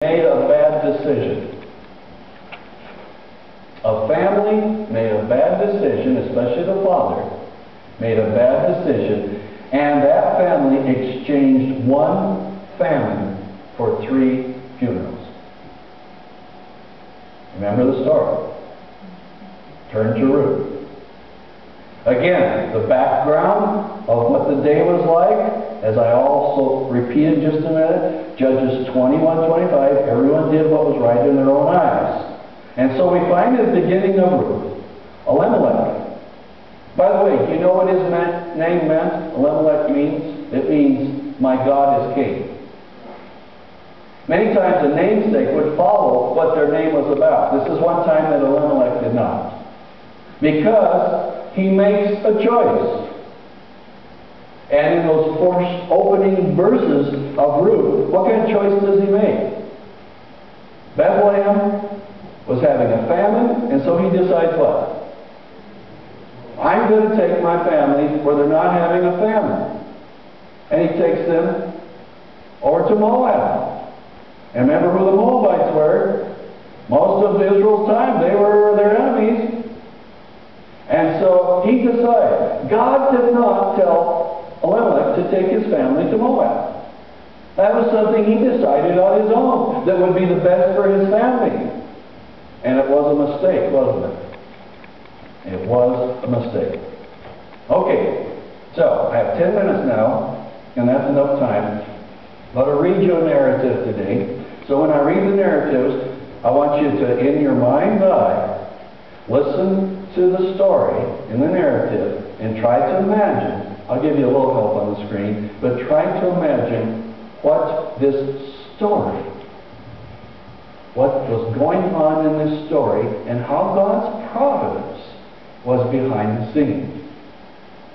made a bad decision. A family made a bad decision, especially the father, made a bad decision, and that family exchanged one famine for 3 funerals. Remember the story. Turn to Ruth. Again, the background of what the day was like, as I also repeated just a minute, Judges 21-25, everyone did what was right in their own eyes. And so we find at the beginning of Ruth, Elimelech. By the way, do you know what his name meant? Elimelech means? It means, my God is king. Many times a namesake would follow what their name was about. This is one time that Elimelech did not. Because he makes a choice. And in those first opening verses of Ruth, what kind of choice does he make? Bethlehem was having a famine, and so he decides what? I'm going to take my family where they're not having a famine. And he takes them over to Moab. And remember who the Moabites were. Most of Israel's time, they were their enemies. And so he decided. God did not tell Elimelech to take his family to Moab. That was something he decided on his own that would be the best for his family. And it was a mistake, wasn't it? It was a mistake. Okay, so I have 10 minutes now, and that's enough time. But I'll read you a narrative today. So when I read the narratives, I want you to, in your mind's eye, listen to the story in the narrative and try to imagine. I'll give you a little help on the screen, but try to imagine what this story, what was going on in this story, and how God's providence was behind the scenes.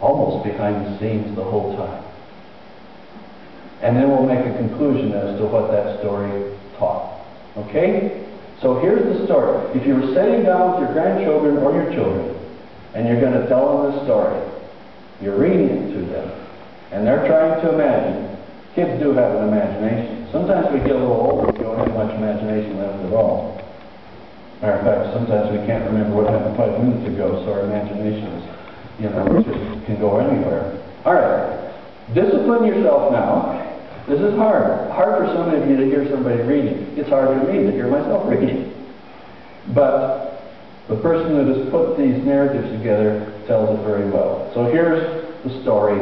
Almost behind the scenes the whole time. And then we'll make a conclusion as to what that story taught. Okay? So here's the story. If you were sitting down with your grandchildren or your children, and you're going to tell them this story, you're reading it to them, and they're trying to imagine. Kids do have an imagination. Sometimes we get a little older, we don't have much imagination left at all. Matter of fact, sometimes we can't remember what happened 5 minutes ago, so our imagination is, just can go anywhere. All right. Discipline yourself now. This is hard. Hard for some of you to hear somebody reading. It's hard for me to hear myself reading. But the person that has put these narratives together tells it very well. So here's the story